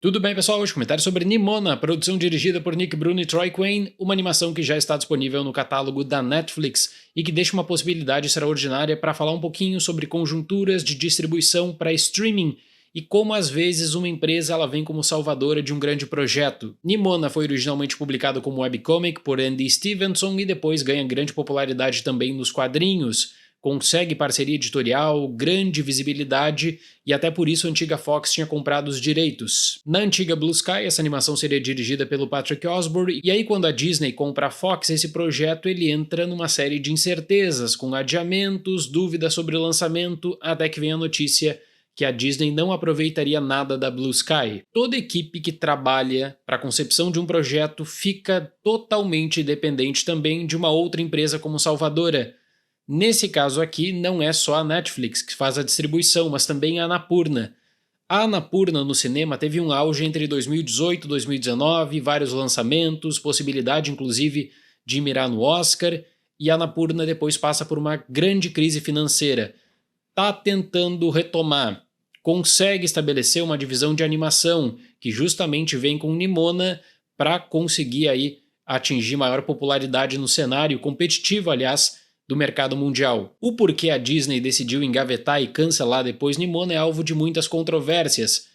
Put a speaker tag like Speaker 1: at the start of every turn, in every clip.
Speaker 1: Tudo bem, pessoal? Hoje comentário sobre Nimona, produção dirigida por Nick Bruno e Troy Quane, uma animação que já está disponível no catálogo da Netflix e que deixa uma possibilidade extraordinária para falar um pouquinho sobre conjunturas de distribuição para streaming e como às vezes uma empresa ela vem como salvadora de um grande projeto. Nimona foi originalmente publicado como webcomic por Andy Stevenson e depois ganha grande popularidade também nos quadrinhos. Consegue parceria editorial, grande visibilidade e até por isso a antiga Fox tinha comprado os direitos. Na antiga Blue Sky, essa animação seria dirigida pelo Patrick Osborne, e aí quando a Disney compra a Fox, esse projeto ele entra numa série de incertezas, com adiamentos, dúvidas sobre o lançamento, até que vem a notícia que a Disney não aproveitaria nada da Blue Sky. Toda equipe que trabalha para a concepção de um projeto fica totalmente dependente também de uma outra empresa como salvadora. Nesse caso aqui, não é só a Netflix que faz a distribuição, mas também a Annapurna. A Annapurna no cinema teve um auge entre 2018 e 2019, vários lançamentos, possibilidade inclusive de mirar no Oscar, e a Annapurna depois passa por uma grande crise financeira. Está tentando retomar, consegue estabelecer uma divisão de animação, que justamente vem com Nimona para conseguir aí atingir maior popularidade no cenário competitivo, aliás, do mercado mundial. O porquê a Disney decidiu engavetar e cancelar depois Nimona é alvo de muitas controvérsias.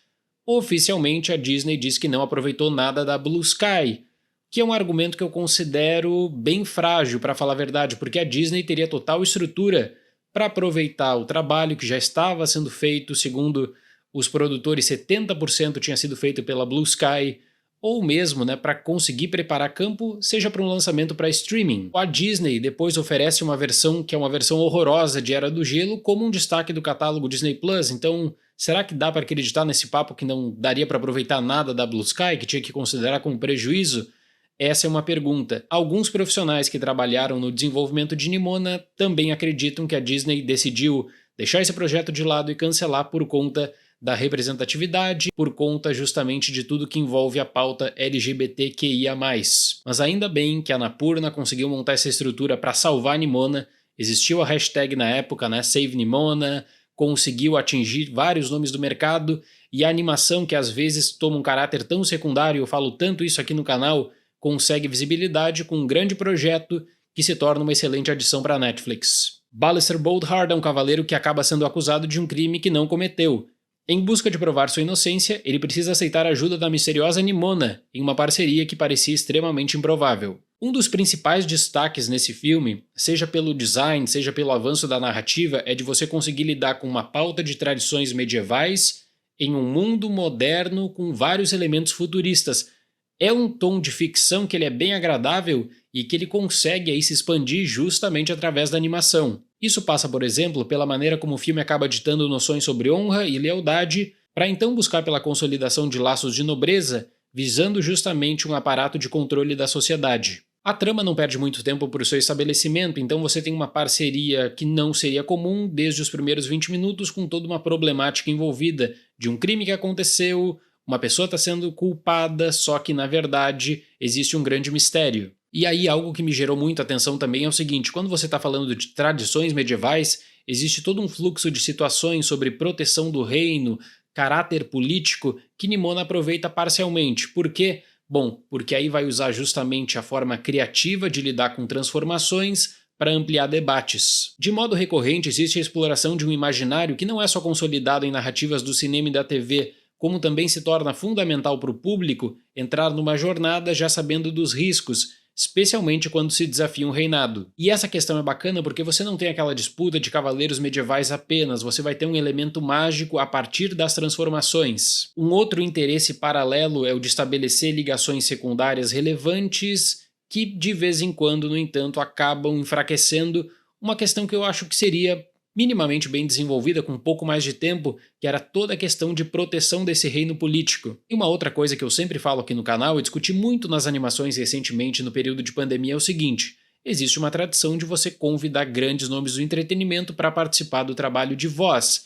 Speaker 1: Oficialmente, a Disney diz que não aproveitou nada da Blue Sky, que é um argumento que eu considero bem frágil, para falar a verdade, porque a Disney teria total estrutura para aproveitar o trabalho que já estava sendo feito, segundo os produtores, 70% tinha sido feito pela Blue Sky, ou mesmo para conseguir preparar campo, seja para um lançamento para streaming. A Disney depois oferece uma versão que é uma versão horrorosa de Era do Gelo como um destaque do catálogo Disney Plus, então será que dá para acreditar nesse papo que não daria para aproveitar nada da Blue Sky, que tinha que considerar como prejuízo? Essa é uma pergunta. Alguns profissionais que trabalharam no desenvolvimento de Nimona também acreditam que a Disney decidiu deixar esse projeto de lado e cancelar por conta da representatividade, por conta justamente de tudo que envolve a pauta LGBTQIA+. Mas ainda bem que a Annapurna conseguiu montar essa estrutura para salvar Nimona, existiu a hashtag na época, Save Nimona, conseguiu atingir vários nomes do mercado, e a animação que às vezes toma um caráter tão secundário, eu falo tanto isso aqui no canal, consegue visibilidade com um grande projeto que se torna uma excelente adição para a Netflix. Ballister Boldhard é um cavaleiro que acaba sendo acusado de um crime que não cometeu. Em busca de provar sua inocência, ele precisa aceitar a ajuda da misteriosa Nimona, em uma parceria que parecia extremamente improvável. Um dos principais destaques nesse filme, seja pelo design, seja pelo avanço da narrativa, é de você conseguir lidar com uma pauta de tradições medievais em um mundo moderno com vários elementos futuristas. É um tom de ficção que ele é bem agradável e que ele consegue aí se expandir justamente através da animação. Isso passa, por exemplo, pela maneira como o filme acaba ditando noções sobre honra e lealdade, para então buscar pela consolidação de laços de nobreza, visando justamente um aparato de controle da sociedade. A trama não perde muito tempo por seu estabelecimento, então você tem uma parceria que não seria comum desde os primeiros 20 minutos, com toda uma problemática envolvida de um crime que aconteceu, uma pessoa está sendo culpada, só que na verdade existe um grande mistério. E aí algo que me gerou muita atenção também é o seguinte: quando você está falando de tradições medievais, existe todo um fluxo de situações sobre proteção do reino, caráter político, que Nimona aproveita parcialmente. Por quê? Bom, porque aí vai usar justamente a forma criativa de lidar com transformações para ampliar debates. De modo recorrente, existe a exploração de um imaginário que não é só consolidado em narrativas do cinema e da TV, como também se torna fundamental para o público entrar numa jornada já sabendo dos riscos, especialmente quando se desafia um reinado. E essa questão é bacana porque você não tem aquela disputa de cavaleiros medievais apenas, você vai ter um elemento mágico a partir das transformações. Um outro interesse paralelo é o de estabelecer ligações secundárias relevantes que de vez em quando, no entanto, acabam enfraquecendo uma questão que eu acho que seria minimamente bem desenvolvida com um pouco mais de tempo, que era toda a questão de proteção desse reino político. E uma outra coisa que eu sempre falo aqui no canal e discuti muito nas animações recentemente no período de pandemia é o seguinte: existe uma tradição de você convidar grandes nomes do entretenimento para participar do trabalho de voz.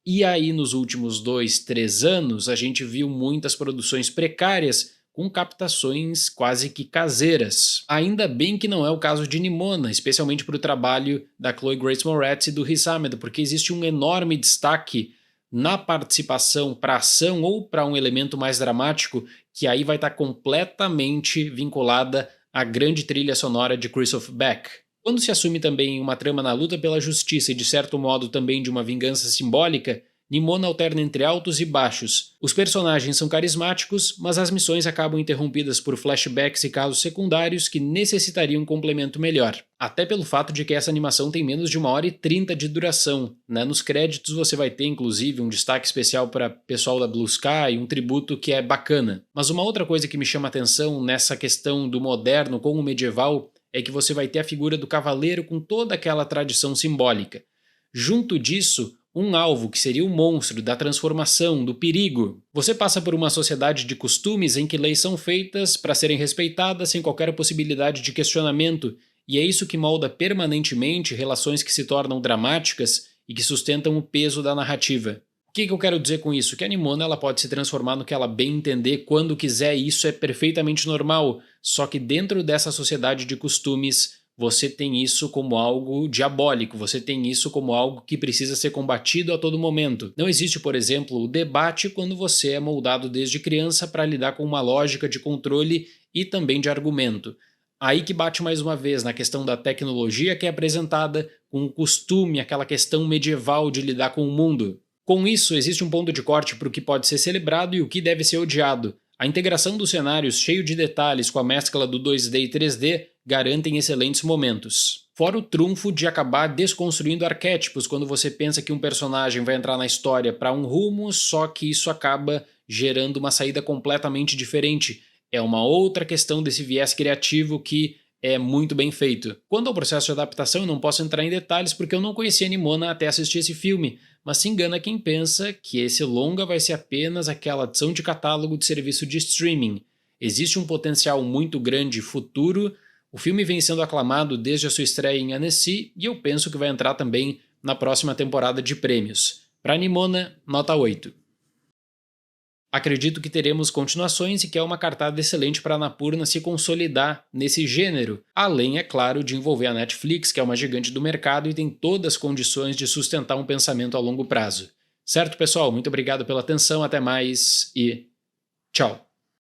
Speaker 1: E aí nos últimos 2, 3 anos a gente viu muitas produções precárias com captações quase que caseiras. Ainda bem que não é o caso de Nimona, especialmente para o trabalho da Chloe Grace Moretz e do Riz Ahmed, porque existe um enorme destaque na participação para ação ou para um elemento mais dramático, que aí vai estar completamente vinculada à grande trilha sonora de Christoph Beck. Quando se assume também uma trama na luta pela justiça e de certo modo também de uma vingança simbólica, Nimona alterna entre altos e baixos. Os personagens são carismáticos, mas as missões acabam interrompidas por flashbacks e casos secundários que necessitariam um complemento melhor. Até pelo fato de que essa animação tem menos de 1h30 de duração. Nos créditos você vai ter inclusive um destaque especial para pessoal da Blue Sky, um tributo que é bacana. Mas uma outra coisa que me chama a atenção nessa questão do moderno com o medieval é que você vai ter a figura do cavaleiro com toda aquela tradição simbólica. Junto disso, um alvo que seria o monstro, da transformação, do perigo. Você passa por uma sociedade de costumes em que leis são feitas para serem respeitadas sem qualquer possibilidade de questionamento, e é isso que molda permanentemente relações que se tornam dramáticas e que sustentam o peso da narrativa. O que eu quero dizer com isso? Que a Nimona ela pode se transformar no que ela bem entender quando quiser, e isso é perfeitamente normal, só que dentro dessa sociedade de costumes você tem isso como algo diabólico, você tem isso como algo que precisa ser combatido a todo momento. Não existe, por exemplo, o debate quando você é moldado desde criança para lidar com uma lógica de controle e também de argumento. Aí que bate mais uma vez na questão da tecnologia que é apresentada com o costume, aquela questão medieval de lidar com o mundo. Com isso, existe um ponto de corte para o que pode ser celebrado e o que deve ser odiado. A integração dos cenários cheio de detalhes com a mescla do 2D e 3D garantem excelentes momentos. Fora o trunfo de acabar desconstruindo arquétipos quando você pensa que um personagem vai entrar na história para um rumo, só que isso acaba gerando uma saída completamente diferente. É uma outra questão desse viés criativo que é muito bem feito. Quanto ao processo de adaptação, eu não posso entrar em detalhes porque eu não conhecia Nimona até assistir esse filme, mas se engana quem pensa que esse longa vai ser apenas aquela adição de catálogo de serviço de streaming. Existe um potencial muito grande futuro. O filme vem sendo aclamado desde a sua estreia em Annecy e eu penso que vai entrar também na próxima temporada de prêmios. Para Nimona, nota 8. Acredito que teremos continuações e que é uma cartada excelente para a Annapurna se consolidar nesse gênero, além, é claro, de envolver a Netflix, que é uma gigante do mercado e tem todas as condições de sustentar um pensamento a longo prazo. Certo, pessoal? Muito obrigado pela atenção, até mais e tchau!